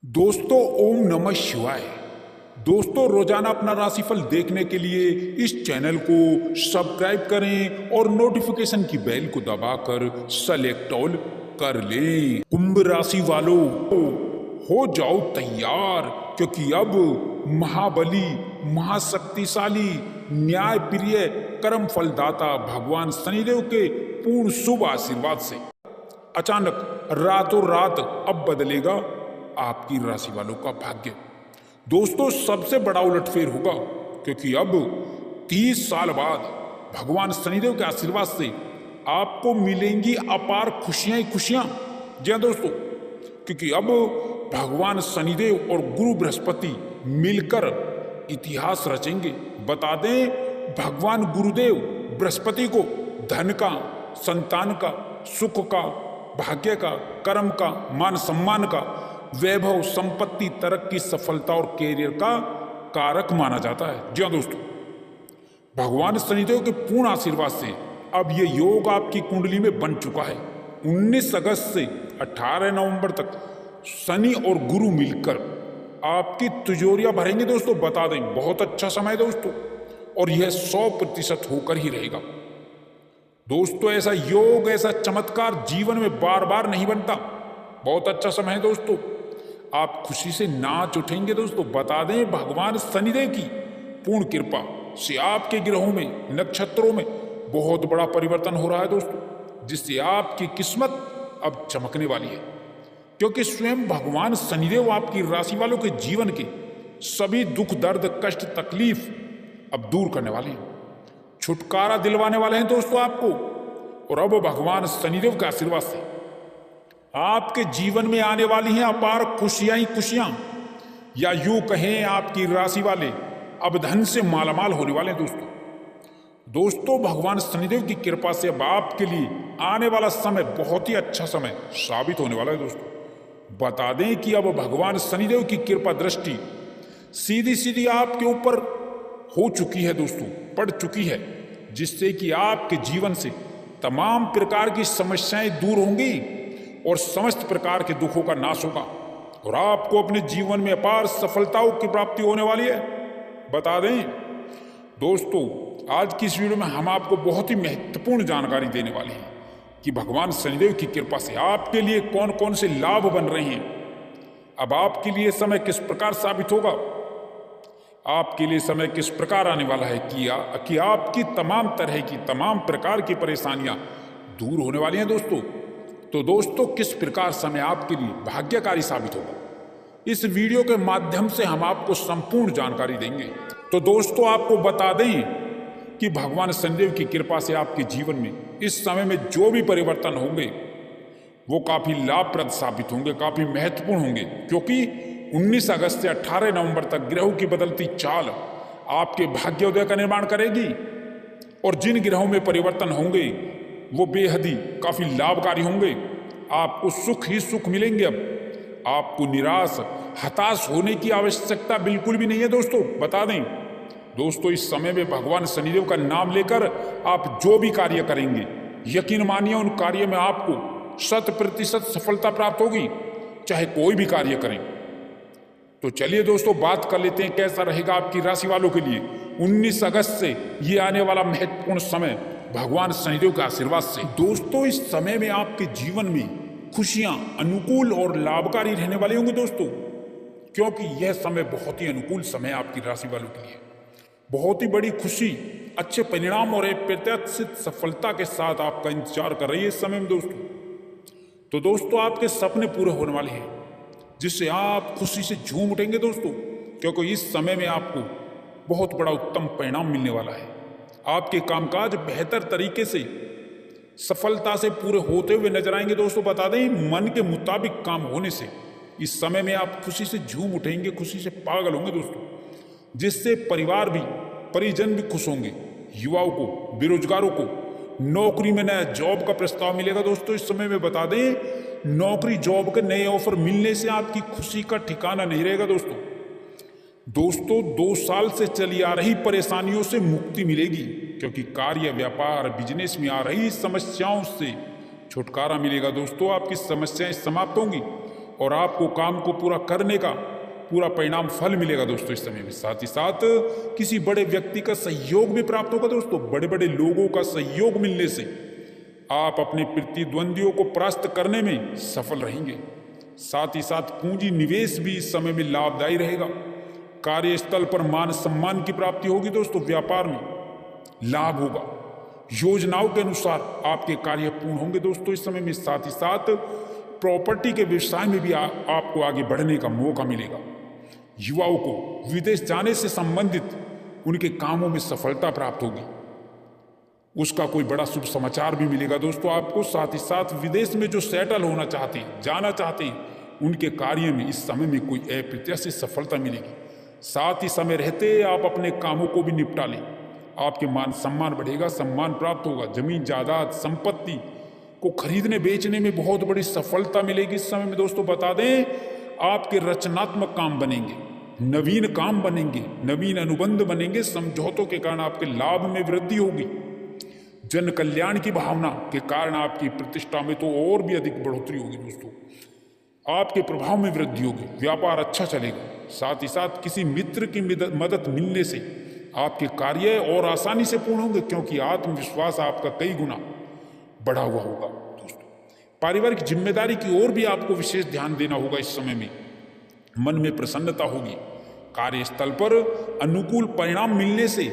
दोस्तों ओम नमः शिवाय। दोस्तों रोजाना अपना राशिफल देखने के लिए इस चैनल को सब्सक्राइब करें और नोटिफिकेशन की बेल को दबाकर सेलेक्ट ऑल कर लें। कुंभ राशि वालों हो जाओ तैयार, क्योंकि अब महाबली, महाशक्तिशाली, न्याय प्रिय, कर्म फलदाता भगवान शनिदेव के पूर्ण शुभ आशीर्वाद से अचानक रातों रात अब बदलेगा आपकी राशि वालों का भाग्य। दोस्तों सबसे बड़ा उलटफेर होगा, क्योंकि अब 30 साल बाद भगवान शनिदेव के आशीर्वाद से आपको मिलेंगी अपार खुशियां ही खुशियां। जी हाँ दोस्तों, क्योंकि अब भगवान शनिदेव और गुरु बृहस्पति मिलकर इतिहास रचेंगे। बता दें, भगवान गुरुदेव बृहस्पति को धन का, संतान का, सुख का, भाग्य का, कर्म का, मान सम्मान का, वैभव, संपत्ति, तरक्की, सफलता और कैरियर का कारक माना जाता है। जी हाँ दोस्तों, भगवान शनिदेव के पूर्ण आशीर्वाद से अब ये योग आपकी कुंडली में बन चुका है। 19 अगस्त से 18 नवंबर तक शनि और गुरु मिलकर आपकी तिजोरियां भरेंगे। दोस्तों बता दें, बहुत अच्छा समय दोस्तों, और यह 100% होकर ही रहेगा। दोस्तों ऐसा योग, ऐसा चमत्कार जीवन में बार बार नहीं बनता। बहुत अच्छा समय है दोस्तों, आप खुशी से नाच उठेंगे। दोस्तों बता दें, भगवान शनिदेव की पूर्ण कृपा से आपके ग्रहों में, नक्षत्रों में बहुत बड़ा परिवर्तन हो रहा है दोस्तों, जिससे आपकी किस्मत अब चमकने वाली है। क्योंकि स्वयं भगवान शनिदेव आपकी राशि वालों के जीवन के सभी दुख, दर्द, कष्ट, तकलीफ अब दूर करने वाले हैं, छुटकारा दिलवाने वाले हैं दोस्तों आपको। और अब भगवान शनिदेव के आशीर्वाद से आपके जीवन में आने वाली हैं अपार खुशियां ही खुशियां, या यूं कहें आपकी राशि वाले अब धन से मालामाल होने वाले हैं दोस्तों भगवान शनिदेव की कृपा से अब आपके लिए आने वाला समय बहुत ही अच्छा समय साबित होने वाला है दोस्तों। बता दें कि अब भगवान शनिदेव की कृपा दृष्टि सीधी सीधी आपके ऊपर हो चुकी है दोस्तों, पड़ चुकी है, जिससे कि आपके जीवन से तमाम प्रकार की समस्याएं दूर होंगी और समस्त प्रकार के दुखों का नाश होगा, और आपको अपने जीवन में अपार सफलताओं की प्राप्ति होने वाली है। बता दें दोस्तों, आज की इस वीडियो में हम आपको बहुत ही महत्वपूर्ण जानकारी देने वाले हैं कि भगवान शनिदेव की कृपा से आपके लिए कौन कौन से लाभ बन रहे हैं। अब आपके लिए समय किस प्रकार साबित होगा, आपके लिए समय किस प्रकार आने वाला है कि आपकी तमाम तरह की, तमाम प्रकार की परेशानियां दूर होने वाली हैं दोस्तों। तो दोस्तों किस प्रकार समय आपके लिए भाग्यकारी साबित होगा, इस वीडियो के माध्यम से हम आपको संपूर्ण जानकारी देंगे। तो दोस्तों आपको बता दें कि भगवान शनिदेव की कृपा से आपके जीवन में इस समय में जो भी परिवर्तन होंगे वो काफी लाभप्रद साबित होंगे, काफी महत्वपूर्ण होंगे, क्योंकि 19 अगस्त से 18 नवंबर तक ग्रहों की बदलती चाल आपके भाग्योदय का निर्माण करेगी, और जिन ग्रहों में परिवर्तन होंगे वो बेहद ही काफी लाभकारी होंगे। आपको सुख ही सुख मिलेंगे। अब आपको निराश, हताश होने की आवश्यकता बिल्कुल भी नहीं है दोस्तों। बता दें दोस्तों, इस समय में भगवान शनिदेव का नाम लेकर आप जो भी कार्य करेंगे, यकीन मानिए उन कार्य में आपको 100% सफलता प्राप्त होगी, चाहे कोई भी कार्य करें। तो चलिए दोस्तों बात कर लेते हैं कैसा रहेगा आपकी राशि वालों के लिए 19 अगस्त से ये आने वाला महत्वपूर्ण समय भगवान शनिदेव के आशीर्वाद से। दोस्तों इस समय में आपके जीवन में खुशियां अनुकूल और लाभकारी रहने वाली होंगी दोस्तों, क्योंकि यह समय बहुत ही अनुकूल समय आपकी राशि वालों के लिए। बहुत ही बड़ी खुशी, अच्छे परिणाम और अप्रत्याशित सफलता के साथ आपका इंतजार कर रही है इस समय में दोस्तों। तो दोस्तों आपके सपने पूरे होने वाले हैं, जिससे आप खुशी से झूम उठेंगे दोस्तों, क्योंकि इस समय में आपको बहुत बड़ा उत्तम परिणाम मिलने वाला है। आपके कामकाज बेहतर तरीके से सफलता से पूरे होते हुए नजर आएंगे दोस्तों। बता दें, मन के मुताबिक काम होने से इस समय में आप खुशी से झूम उठेंगे, खुशी से पागल होंगे दोस्तों, जिससे परिवार भी, परिजन भी खुश होंगे। युवाओं को, बेरोजगारों को नौकरी में नया जॉब का प्रस्ताव मिलेगा दोस्तों इस समय में। बता दें, नौकरी, जॉब के नए ऑफर मिलने से आपकी खुशी का ठिकाना नहीं रहेगा दोस्तों। 2 साल से चली आ रही परेशानियों से मुक्ति मिलेगी, क्योंकि कार्य, व्यापार, बिजनेस में आ रही समस्याओं से छुटकारा मिलेगा दोस्तों। आपकी समस्याएं समाप्त होंगी, और आपको काम को पूरा करने का पूरा परिणाम फल मिलेगा दोस्तों इस समय में। साथ ही साथ किसी बड़े व्यक्ति का सहयोग भी प्राप्त होगा दोस्तों। बड़े बड़े लोगों का सहयोग मिलने से आप अपने प्रतिद्वंदियों को परास्त करने में सफल रहेंगे। साथ ही साथ पूंजी निवेश भी इस समय में लाभदायी रहेगा। कार्यस्थल पर मान सम्मान की प्राप्ति होगी दोस्तों। व्यापार में लाभ होगा। योजनाओं के अनुसार आपके कार्य पूर्ण होंगे दोस्तों इस समय में। साथ ही साथ प्रॉपर्टी के व्यवसाय में भी आपको आगे बढ़ने का मौका मिलेगा। युवाओं को विदेश जाने से संबंधित उनके कामों में सफलता प्राप्त होगी। उसका कोई बड़ा शुभ समाचार भी मिलेगा दोस्तों आपको। साथ ही साथ विदेश में जो सेटल होना चाहते हैं, जाना चाहते हैं, उनके कार्य में इस समय में कोई अप्रत्याशित सफलता मिलेगी। साथ ही समय रहते आप अपने कामों को भी निपटा लें। आपके मान सम्मान बढ़ेगा, सम्मान प्राप्त होगा। जमीन जायदाद संपत्ति को खरीदने बेचने में बहुत बड़ी सफलता मिलेगी इस समय में दोस्तों। बता दें, आपके रचनात्मक काम बनेंगे, नवीन काम बनेंगे, नवीन अनुबंध बनेंगे। समझौतों के कारण आपके लाभ में वृद्धि होगी। जन कल्याण की भावना के कारण आपकी प्रतिष्ठा में तो और भी अधिक बढ़ोतरी होगी दोस्तों। आपके प्रभाव में वृद्धि होगी। व्यापार अच्छा चलेगा। साथ ही साथ किसी मित्र की मदद मिलने से आपके कार्य और आसानी से पूर्ण होंगे, क्योंकि आत्मविश्वास आपका कई गुना बढ़ा हुआ होगा दोस्तों। पारिवारिक जिम्मेदारी की ओर भी आपको विशेष ध्यान देना होगा इस समय में। मन में प्रसन्नता होगी। कार्यस्थल पर अनुकूल परिणाम मिलने से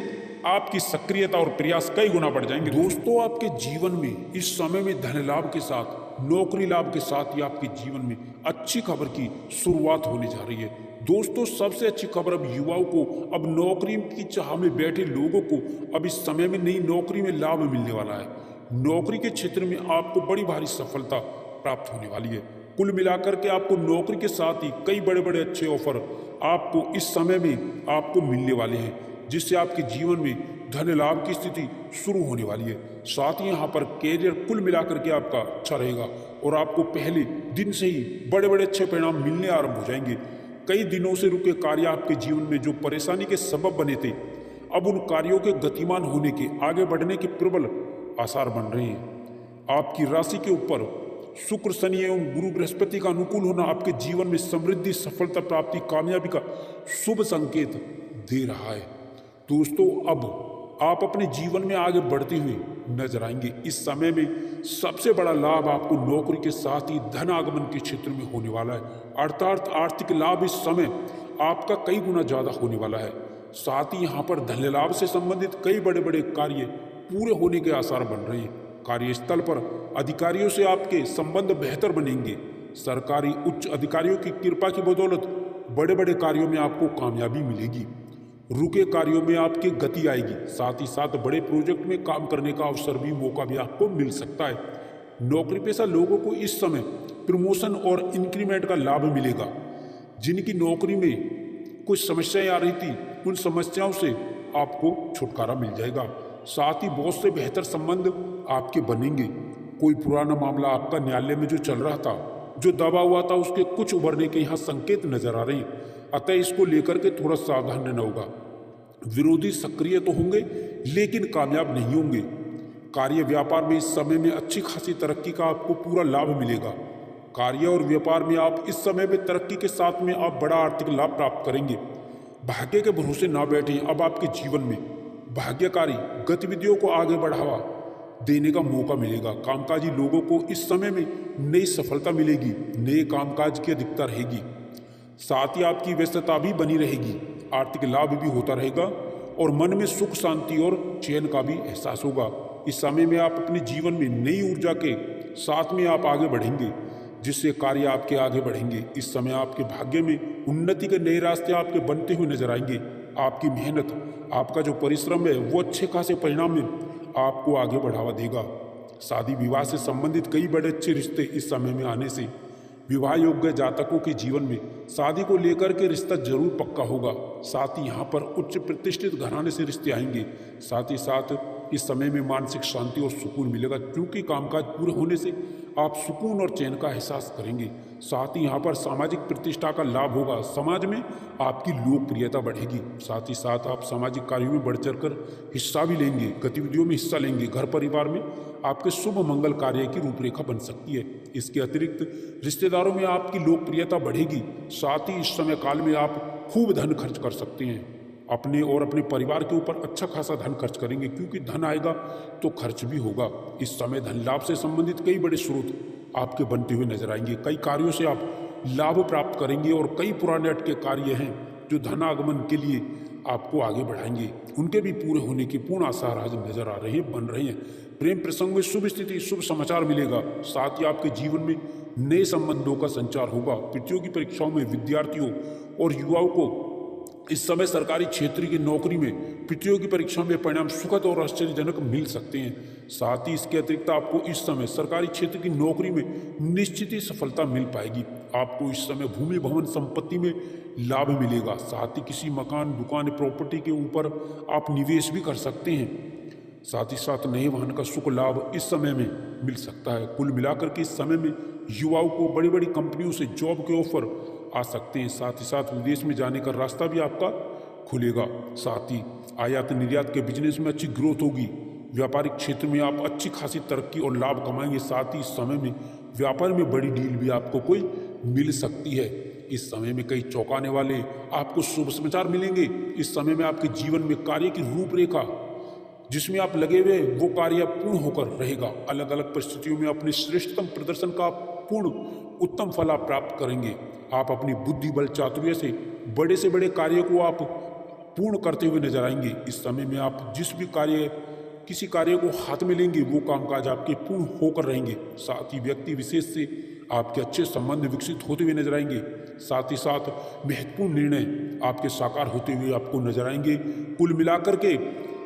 आपकी सक्रियता और प्रयास कई गुना बढ़ जाएंगे दोस्तों। आपके जीवन में इस समय में धन लाभ के साथ, नौकरी लाभ के साथ ही आपके जीवन में अच्छी खबर की शुरुआत होने जा रही है दोस्तों। सबसे अच्छी खबर अब युवाओं को, अब नौकरी की चाह में बैठे लोगों को अब इस समय में नई नौकरी में लाभ मिलने वाला है। नौकरी के क्षेत्र में आपको बड़ी भारी सफलता प्राप्त होने वाली है। कुल मिलाकर के आपको नौकरी के साथ ही कई बड़े बड़े अच्छे ऑफर आपको इस समय में आपको मिलने वाले हैं, जिससे आपके जीवन में धन लाभ की स्थिति शुरू होने वाली है। साथ ही यहाँ पर कैरियर कुल मिलाकर के आपका अच्छा रहेगा और आपको पहले दिन से ही बड़े बड़े अच्छे परिणाम मिलने आरंभ हो जाएंगे। कई दिनों से रुके कार्य आपके जीवन में जो परेशानी के सबब बने थे, अब उन कार्यों के गतिमान होने के, आगे बढ़ने के प्रबल आसार बन रहे हैं। आपकी राशि के ऊपर शुक्र, शनि एवं गुरु बृहस्पति का अनुकूल होना आपके जीवन में समृद्धि, सफलता प्राप्ति, कामयाबी का शुभ संकेत दे रहा है दोस्तों। अब आप अपने जीवन में आगे बढ़ते हुए नजर आएंगे। इस समय में सबसे बड़ा लाभ आपको नौकरी के साथ ही धन आगमन के क्षेत्र में होने वाला है, अर्थात आर्थिक लाभ इस समय आपका कई गुना ज्यादा होने वाला है। साथ ही यहाँ पर धन लाभ से संबंधित कई बड़े बड़े कार्य पूरे होने के आसार बन रहे हैं। कार्यस्थल पर अधिकारियों से आपके संबंध बेहतर बनेंगे। सरकारी उच्च अधिकारियों की कृपा की बदौलत बड़े बड़े कार्यों में आपको कामयाबी मिलेगी। रुके कार्यों में आपकी गति आएगी। साथ ही साथ बड़े प्रोजेक्ट में काम करने का अवसर भी, मौका भी आपको मिल सकता है। नौकरी पेशा लोगों को इस समय प्रमोशन और इंक्रीमेंट का लाभ मिलेगा। जिनकी नौकरी में कुछ समस्याएं आ रही थी, उन समस्याओं से आपको छुटकारा मिल जाएगा। साथ ही बहुत से बेहतर संबंध आपके बनेंगे। कोई पुराना मामला आपका न्यायालय में जो चल रहा था, जो दबा हुआ था, उसके कुछ उभरने के यहाँ संकेत नजर आ रहे हैं। अतः इसको लेकर के थोड़ा सावधान रहना होगा। विरोधी सक्रिय तो होंगे लेकिन कामयाब नहीं होंगे। कार्य व्यापार में इस समय में अच्छी खासी तरक्की का आपको पूरा लाभ मिलेगा। कार्य और व्यापार में आप इस समय में तरक्की के साथ में आप बड़ा आर्थिक लाभ प्राप्त करेंगे। भाग्य के भरोसे ना बैठें। अब आपके जीवन में भाग्यकारी गतिविधियों को आगे बढ़ावा देने का मौका मिलेगा। कामकाजी लोगों को इस समय में नई सफलता मिलेगी, नए कामकाज की अधिकता रहेगी। साथ ही आपकी व्यस्तता भी बनी रहेगी, आर्थिक लाभ भी होता रहेगा और मन में सुख, शांति और चैन का भी एहसास होगा। इस समय में आप अपने जीवन में नई ऊर्जा के साथ में आप आगे बढ़ेंगे, जिससे कार्य आपके आगे बढ़ेंगे। इस समय आपके भाग्य में उन्नति के नए रास्ते आपके बनते हुए नजर आएंगे। आपकी मेहनत, आपका जो परिश्रम है, वो अच्छे खासे परिणाम में आपको आगे बढ़ावा देगा। शादी विवाह से संबंधित कई बड़े अच्छे रिश्ते इस समय में आने से विवाह योग्य जातकों के जीवन में शादी को लेकर के रिश्ता जरूर पक्का होगा। साथ ही यहाँ पर उच्च प्रतिष्ठित घराने से रिश्ते आएंगे। साथ ही साथ इस समय में मानसिक शांति और सुकून मिलेगा, क्योंकि कामकाज पूरे होने से आप सुकून और चैन का एहसास करेंगे। साथ ही यहाँ पर सामाजिक प्रतिष्ठा का लाभ होगा, समाज में आपकी लोकप्रियता बढ़ेगी। साथ ही साथ आप सामाजिक कार्यों में बढ़ चढ़कर हिस्सा भी लेंगे, गतिविधियों में हिस्सा लेंगे। घर परिवार में आपके शुभ मंगल कार्य की रूपरेखा बन सकती है। इसके अतिरिक्त रिश्तेदारों में आपकी लोकप्रियता बढ़ेगी। साथ ही इस समय काल में आप खूब धन खर्च कर सकते हैं, अपने और अपने परिवार के ऊपर अच्छा खासा धन खर्च करेंगे, क्योंकि धन आएगा तो खर्च भी होगा। इस समय धन लाभ से संबंधित कई बड़े स्रोत आपके बनते हुए नजर आएंगे। कई कार्यों से आप लाभ प्राप्त करेंगे और कई पुराने अटके कार्य हैं जो धनागमन के लिए आपको आगे बढ़ाएंगे, उनके भी पूरे होने के पूर्ण आसार आज नजर आ रहे हैं, बन रहे हैं। प्रेम प्रसंग में शुभ स्थिति, शुभ समाचार मिलेगा। साथ ही आपके जीवन में नए संबंधों का संचार होगा। प्रतियोगी परीक्षाओं में विद्यार्थियों और युवाओं को इस समय सरकारी क्षेत्र की नौकरी में प्रतियोगी परीक्षा में परिणाम सुखद और आश्चर्यजनक मिल सकते हैं। साथ ही इसके अतिरिक्त आपको इस समय सरकारी क्षेत्र की नौकरी में निश्चित ही सफलता मिल पाएगी। आपको इस समय भूमि भवन संपत्ति में लाभ मिलेगा। साथ ही किसी मकान, दुकान, प्रॉपर्टी के ऊपर आप निवेश भी कर सकते हैं। साथ ही साथ नए वाहन का सुख लाभ इस समय में मिल सकता है। कुल मिलाकर के इस समय में युवाओं को बड़ी बड़ी कंपनियों से जॉब के ऑफर आ सकते हैं। साथ ही साथ विदेश में जाने का रास्ता भी आपका खुलेगा। साथ ही आयात निर्यात के बिजनेस में अच्छी ग्रोथ होगी। व्यापारिक क्षेत्र में आप अच्छी खासी तरक्की और लाभ कमाएंगे। साथ ही इस समय में व्यापार में बड़ी डील भी आपको कोई मिल सकती है। इस समय में कई चौंकाने वाले आपको शुभ समाचार मिलेंगे। इस समय में आपके जीवन में कार्य की रूपरेखा जिसमें आप लगे हुए वो कार्य पूर्ण होकर रहेगा। अलग अलग परिस्थितियों में अपने श्रेष्ठतम प्रदर्शन का पूर्ण उत्तम फल आप प्राप्त करेंगे। आप अपनी बुद्धि बल चातुर्य से बड़े कार्य को आप पूर्ण करते हुए नजर आएंगे। इस समय में आप जिस भी किसी कार्य को हाथ में लेंगे वो कामकाज आपके पूर्ण होकर रहेंगे। साथ ही व्यक्ति विशेष से आपके अच्छे संबंध विकसित होते हुए नजर आएंगे। साथ ही साथ महत्वपूर्ण निर्णय आपके साकार होते हुए आपको नजर आएंगे। कुल मिलाकर के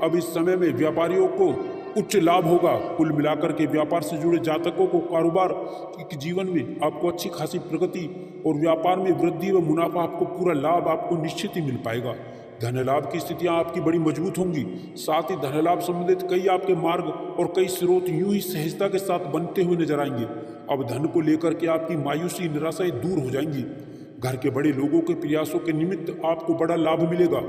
अब इस समय में व्यापारियों को उच्च लाभ होगा। कुल मिलाकर के व्यापार से जुड़े जातकों को कारोबार के जीवन में आपको अच्छी खासी प्रगति और व्यापार में वृद्धि व मुनाफा, आपको पूरा लाभ आपको निश्चित ही मिल पाएगा। धन लाभ की स्थितियां आपकी बड़ी मजबूत होंगी। साथ ही धन लाभ संबंधित कई आपके मार्ग और कई स्रोत यूं ही सहजता के साथ बनते हुए नजर आएंगे। अब धन को लेकर के आपकी मायूसी, निराशाएं दूर हो जाएंगी। घर के बड़े लोगों के प्रयासों के निमित्त आपको बड़ा लाभ मिलेगा।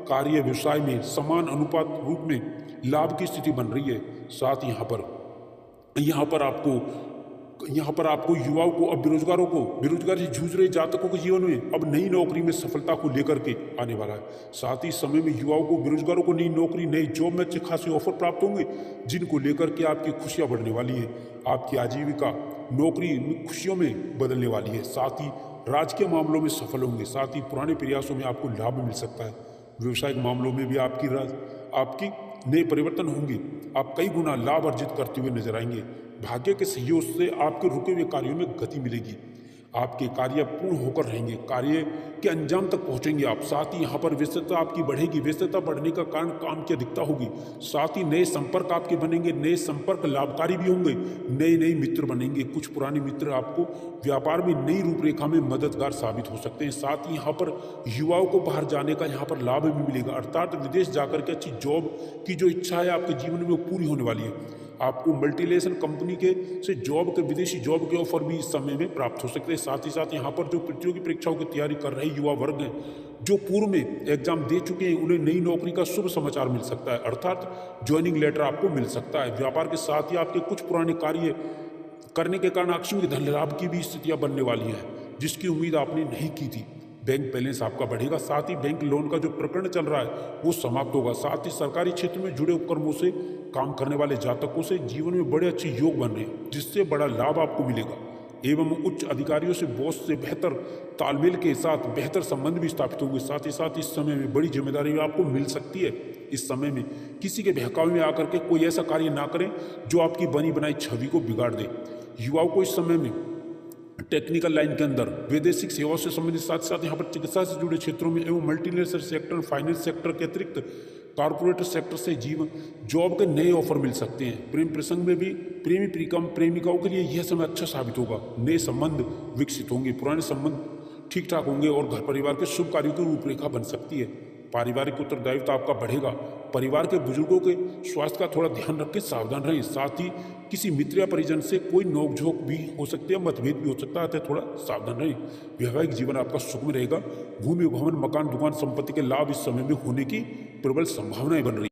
कार्य व्यवसाय में समान अनुपात रूप में लाभ की स्थिति बन रही है। साथ यहाँ पर आपको युवाओं को, अब बेरोजगारों को, बेरोजगारी से जूझ रहे जातकों के जीवन में अब नई नौकरी में सफलता को लेकर के आने वाला है। साथ ही समय में युवाओं को, बेरोजगारों को नई नौकरी, नई जॉब में अच्छे खासे ऑफर प्राप्त होंगे, जिनको लेकर के आपकी खुशियां बढ़ने वाली है। आपकी आजीविका नौकरी में खुशियों में बदलने वाली है। साथ ही राजकीय मामलों में सफल होंगे। साथ ही पुराने प्रयासों में आपको लाभ मिल सकता है। व्यवसायिक मामलों में भी आपकी नए परिवर्तन होंगे। आप कई गुना लाभ अर्जित करते हुए नजर आएंगे। भाग्य के सहयोग से आपके रुके हुए कार्यों में गति मिलेगी। आपके कार्य पूर्ण होकर रहेंगे, कार्य के अंजाम तक पहुंचेंगे आप। साथ ही यहाँ पर व्यस्तता आपकी बढ़ेगी। व्यस्तता बढ़ने का कारण काम की अधिकता होगी। साथ ही नए संपर्क आपके बनेंगे। नए संपर्क लाभकारी भी होंगे। नए मित्र बनेंगे। कुछ पुराने मित्र आपको व्यापार में नई रूपरेखा में मददगार साबित हो सकते हैं। साथ ही यहाँ पर युवाओं को बाहर जाने का यहाँ पर लाभ भी मिलेगा, अर्थात विदेश जाकर के अच्छी जॉब की जो इच्छा है आपके जीवन में वो पूरी होने वाली है। आपको मल्टीनेशनल कंपनी से विदेशी जॉब के ऑफर भी इस समय में प्राप्त हो सकते हैं। साथ ही साथ यहाँ पर जो प्रतियोगी परीक्षाओं की तैयारी कर रहे युवा वर्ग हैं, जो पूर्व में एग्जाम दे चुके हैं, उन्हें नई नौकरी का शुभ समाचार मिल सकता है, अर्थात ज्वाइनिंग लेटर आपको मिल सकता है। व्यापार के साथ ही आपके कुछ पुराने कार्य करने के कारण अक्षुण धन लाभ की भी स्थितियां बनने वाली हैं, जिसकी उम्मीद आपने नहीं की थी। बैंक बैलेंस आपका बढ़ेगा। साथ ही बैंक लोन का जो प्रकरण चल रहा है वो समाप्त होगा। साथ ही सरकारी क्षेत्र में जुड़े उपक्रमों से काम करने वाले जातकों से जीवन में बड़े अच्छे योग बन रहे हैं, जिससे बड़ा लाभ आपको मिलेगा। एवं उच्च अधिकारियों से, बॉस से बेहतर तालमेल के साथ बेहतर संबंध भी स्थापित होंगे। साथ ही साथ इस समय में बड़ी जिम्मेदारी भी आपको मिल सकती है। इस समय में किसी के बहकावे में आकर के कोई ऐसा कार्य ना करें जो आपकी बनी बनाई छवि को बिगाड़ दे। युवाओं को इस समय में टेक्निकल लाइन के अंदर वैदेशिक सेवाओं से संबंधित, साथ साथ यहाँ पर चिकित्सा से जुड़े क्षेत्रों में एवं मल्टीनेशनल सेक्टर, फाइनेंस सेक्टर के अतिरिक्त कॉर्पोरेट सेक्टर से जॉब के नए ऑफर मिल सकते हैं। प्रेम प्रसंग में भी प्रेमिकाओं के लिए यह समय अच्छा साबित होगा। नए संबंध विकसित होंगे, पुराने संबंध ठीक ठाक होंगे और घर परिवार के शुभ कार्यों की रूपरेखा बन सकती है। पारिवारिक उत्तरदायित्व आपका बढ़ेगा। परिवार के बुजुर्गों के स्वास्थ्य का थोड़ा ध्यान रख के सावधान रहें। साथ ही किसी मित्र या परिजन से कोई नोकझोंक भी हो सकती है, मतभेद भी हो सकता है, अतः थोड़ा सावधान रहें। वैवाहिक जीवन आपका सुखमय रहेगा। भूमि भवन, मकान, दुकान, संपत्ति के लाभ इस समय में होने की प्रबल संभावनाएं बन रही।